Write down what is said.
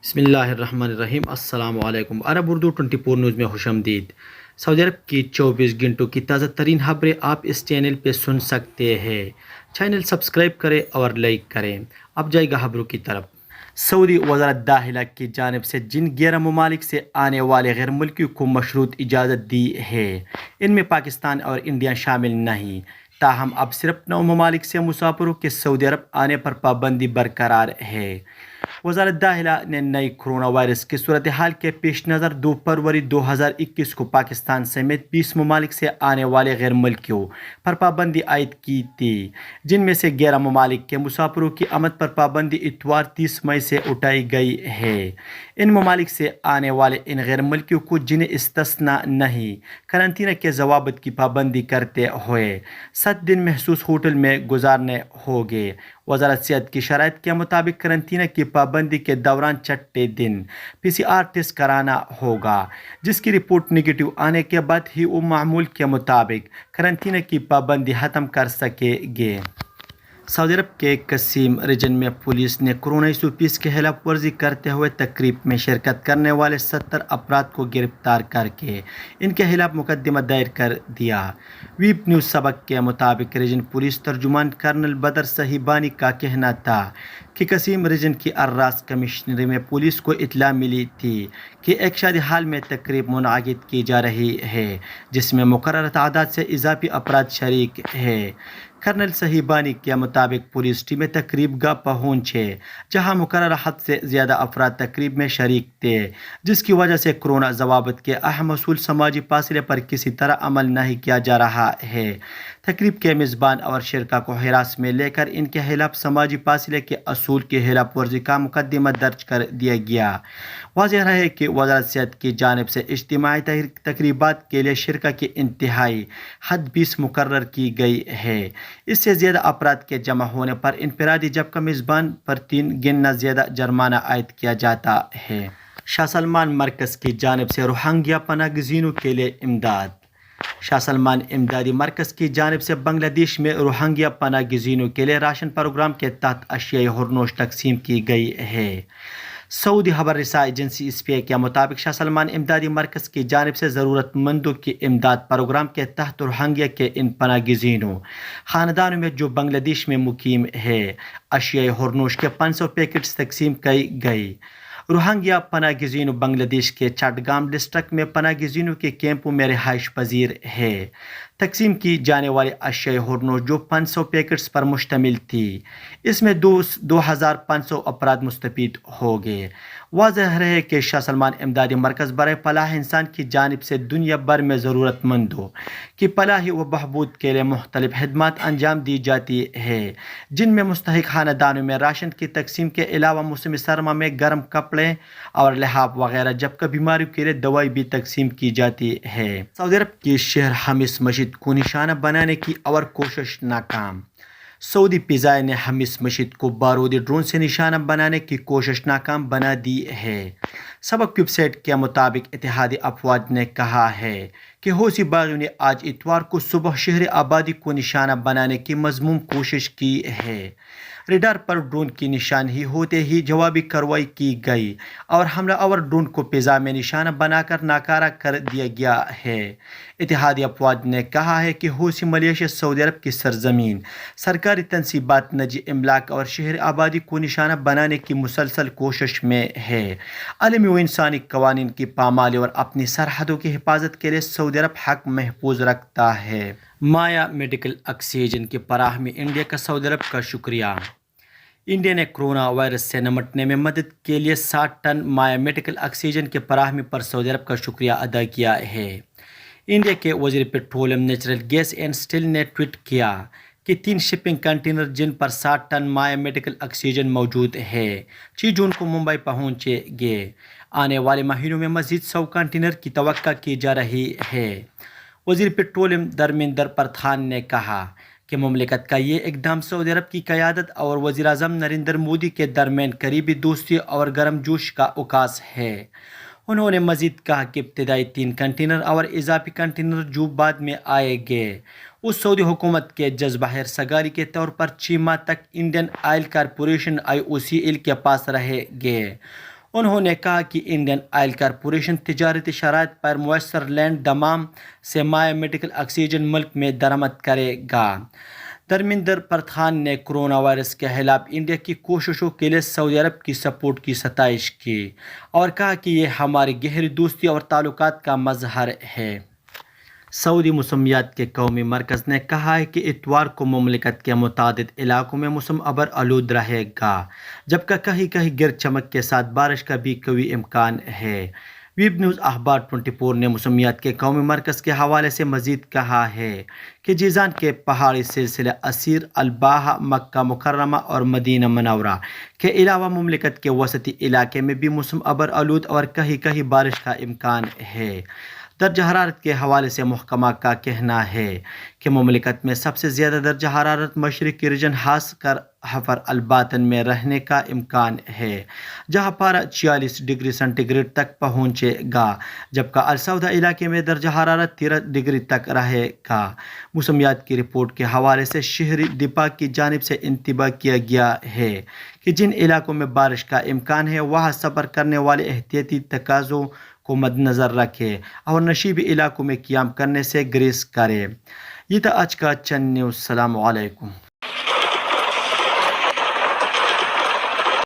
بسم اللہ الرحمن الرحیم۔ السلام علیکم۔ عرب اردو 24 نیوز میں خوش آمدید۔ سعودی عرب کی 24 گھنٹوں کی تازہ ترین خبریں آپ اس چینل پہ سن سکتے ہیں۔ چینل سبسکرائب کریں اور لائک کریں۔ اب جائے گا خبروں کی طرف۔ سعودی وزارت داخلہ کی جانب سے جن 11 ممالک سے آنے والے غیر ملکیوں کو مشروط اجازت دی ہے، ان میں پاکستان اور انڈیا شامل نہیں، تاہم اب صرف 9 ممالک سے مسافروں کے سعودی عرب آنے پر پابندی برقرار ہے۔ وزارت داخلہ نے نئی کرونا وائرس کی صورتحال کے پیش نظر 2 فروری 2021 کو پاکستان سمیت 20 ممالک سے آنے والے غیر ملکیوں پر پابندی عائد کی تھی، جن میں سے 11 ممالک کے مسافروں کی آمد پر پابندی اتوار 30 مئی سے اٹھائی گئی ہے۔ ان ممالک سے آنے والے ان غیر ملکیوں کو، جنہیں استثناء نہیں، قرنطینہ کے ضوابط کی پابندی کرتے ہوئے 7 دن مخصوص ہوٹل میں گزارنے ہوں گے۔ وزارت صحت کی شرائط کے مطابق قرنطینہ کی پابندی کے دوران چھٹے دن PCR ٹیسٹ کرانا ہوگا، جس کی رپورٹ نگیٹو آنے کے بعد ہی وہ معمول کے مطابق قرنطینہ کی پابندی ختم کر سکیں گے۔ سعودی عرب کے قسیم ریجن میں پولیس نے کورونا 2020 کی خلاف ورزی کرتے ہوئے تقریب میں شرکت کرنے والے 70 افراد کو گرفتار کر کے ان کے خلاف مقدمہ دائر کر دیا۔ ویب نیوز سبق کے مطابق ریجن پولیس ترجمان کرنل بدر صہیبانی کا کہنا تھا کہ قسیم ریجن کی اراس کمشنری میں پولیس کو اطلاع ملی تھی کہ ایک شادی ہال میں تقریب منعقد کی جا رہی ہے، جس میں مقررہ تعداد سے اضافی افراد شریک ہیں۔ کرنل صہیبانی کے مطابق پولیس ٹیمیں تقریب گاہ پہنچے، جہاں مقررہ حد سے زیادہ افراد تقریب میں شریک تھے، جس کی وجہ سے کورونا ضوابط کے اہم اصول سماجی فاصلے پر کسی طرح عمل نہیں کیا جا رہا ہے۔ تقریب کے میزبان اور شرکا کو ہراس میں لے کر ان کے خلاف سماجی فاصلے کے اصول کی خلاف ورزی کا مقدمہ درج کر دیا گیا۔ واضح رہے کہ وزارت صحت کی جانب سے اجتماعی تقریبات کے لیے شرکا کی انتہائی حد 20 مقرر کی گئی ہے۔ اس سے زیادہ افراد کے جمع ہونے پر انفرادی جبکہ میزبان پر 3 گنا زیادہ جرمانہ عائد کیا جاتا ہے۔ شاہ سلمان مرکز کی جانب سے روہنگیا پناہ گزینوں کے لیے امداد۔ شاہ سلمان امدادی مرکز کی جانب سے بنگلہ دیش میں روہنگیا پناہ گزینوں کے لیے راشن پروگرام کے تحت اشیاء ہرنوش تقسیم کی گئی ہے۔ سعودی خبر رساں ایجنسی SPA کے مطابق شاہ سلمان امدادی مرکز کی جانب سے ضرورت مندوں کی امداد پروگرام کے تحت روہنگیا کے ان پناہ گزینوں خاندانوں میں جو بنگلہ دیش میں مقیم ہے، اشیاء ہرنوش کے 500 پیکٹس تقسیم کی گئی۔ روہنگیا پناہ گزینوں بنگلہ دیش کے چٹگام ڈسٹرکٹ میں پناہ گزینوں کے کیمپوں میں رہائش پذیر ہے۔ تقسیم کی جانے والی اشیاء ہرنوش جو 500 پیکٹس پر مشتمل تھی، اس میں 2500 افراد مستفید ہو گئے۔ واضح رہے کہ شاہ سلمان امدادی مرکز برائے فلاح انسان کی جانب سے دنیا بھر میں ضرورت مندوں کی فلاح و بہبود کے لیے مختلف خدمات انجام دی جاتی ہے، جن میں مستحق خاندانوں میں راشن کی تقسیم کے علاوہ موسم سرما میں گرم کپڑے اور لحاف وغیرہ، جبکہ بیماریوں کے لیے دوائی بھی تقسیم کی جاتی ہے۔ سعودی عرب کی شہر حمص مسجد کو نشانہ بنانے کی اور کوشش ناکام۔ سعودی فضائیہ نے حمص مسجد کو بارودی ڈرون سے نشانہ بنانے کی کوشش ناکام بنا دی ہے۔ سبق ویب سائٹ کے مطابق اتحادی افواج نے کہا ہے کہ حوثی باغیوں نے آج اتوار کو صبح شہر آبادی کو نشانہ بنانے کی مذموم کوشش کی ہے۔ ریڈار پر ڈرون کی نشاندہی ہوتے ہی جوابی کارروائی کی گئی اور حملہ آور ڈرون کو فضا میں نشانہ بنا کر ناکارہ کر دیا گیا ہے۔ اتحادی افواج نے کہا ہے کہ حوثی ملیشیا سعودی عرب کی سرزمین، سرکاری تنصیبات، نجی املاک اور شہر آبادی کو نشانہ بنانے کی مسلسل کوشش میں ہے۔ عالمی و انسانی قوانین کی پامالی اور اپنی سرحدوں کی حفاظت کے لیے سعودی عرب حق محفوظ رکھتا ہے۔ مایا میڈیکل آکسیجن کی فراہمی انڈیا کا سعودی عرب کا شکریہ۔ انڈیا نے کورونا وائرس سے نمٹنے میں مدد کے لیے 60 ٹن مایا میڈیکل آکسیجن کی فراہمی پر سعودی عرب کا شکریہ ادا کیا ہے۔ انڈیا کے وزیر petroleum, natural gas and steel نے ٹویٹ کیا کہ 3 شپنگ کنٹینر جن پر 60 ٹن مایا میڈیکل آکسیجن موجود ہے، 6 جون کو ممبئی پہنچے گے۔ آنے والے مہینوں میں مزید 100 کنٹینر کی توقع کی جا رہی ہے۔ وزیر پیٹرولیم دھرمیندر پردھان نے کہا کہ مملکت کا یہ اقدام سعودی عرب کی قیادت اور وزیر اعظم نریندر مودی کے درمیان قریبی دوستی اور گرم جوش کا عکاس ہے۔ انہوں نے مزید کہا کہ ابتدائی 3 کنٹینر اور اضافی کنٹینر جو بعد میں آئے گے، اس سعودی حکومت کے جذبہ خیرسگاری کے طور پر 6 ماہ تک انڈین آئل کارپوریشن IOCL کے پاس رہیں گے۔ انہوں نے کہا کہ انڈین آئل کارپوریشن تجارتی شرائط پر میسر لینڈ دمام سے مائع میڈیکل آکسیجن ملک میں درآمد کرے گا۔ دھرمیندر پردھان نے کورونا وائرس کے خلاف انڈیا کی کوششوں کے لیے سعودی عرب کی سپورٹ کی ستائش کی اور کہا کہ یہ ہماری گہری دوستی اور تعلقات کا مظہر ہے۔ سعودی موسمیات کے قومی مرکز نے کہا ہے کہ اتوار کو مملکت کے متعدد علاقوں میں موسم ابر آلود رہے گا، جبکہ کہیں کہیں گرج چمک کے ساتھ بارش کا بھی قوی امکان ہے۔ ویب نیوز اخبار 24 نے موسمیات کے قومی مرکز کے حوالے سے مزید کہا ہے کہ جیزان کے پہاڑی سلسلہ اسیر، الباحہ، مکہ مکرمہ اور مدینہ منورہ کے علاوہ مملکت کے وسطی علاقے میں بھی موسم ابر آلود اور کہیں کہیں بارش کا امکان ہے۔ درجہ حرارت کے حوالے سے محکمہ کا کہنا ہے کہ مملکت میں سب سے زیادہ درجہ حرارت مشرقی ریجن خاص کر حفر الباطن میں رہنے کا امکان ہے، جہاں پارہ 46 ڈگری سینٹی گریڈ تک پہنچے گا، جبکہ السودہ علاقے میں درجہ حرارت 13 ڈگری تک رہے گا۔ موسمیات کی رپورٹ کے حوالے سے شہری دفاع کی جانب سے انتباہ کیا گیا ہے کہ جن علاقوں میں بارش کا امکان ہے وہاں سفر کرنے والے احتیاطی تقاضوں کو مد نظر رکھے اور نشیبی علاقوں میں قیام کرنے سے گریز کرے۔ یہ تھا آج کا چند نیوز۔ السلام علیکم۔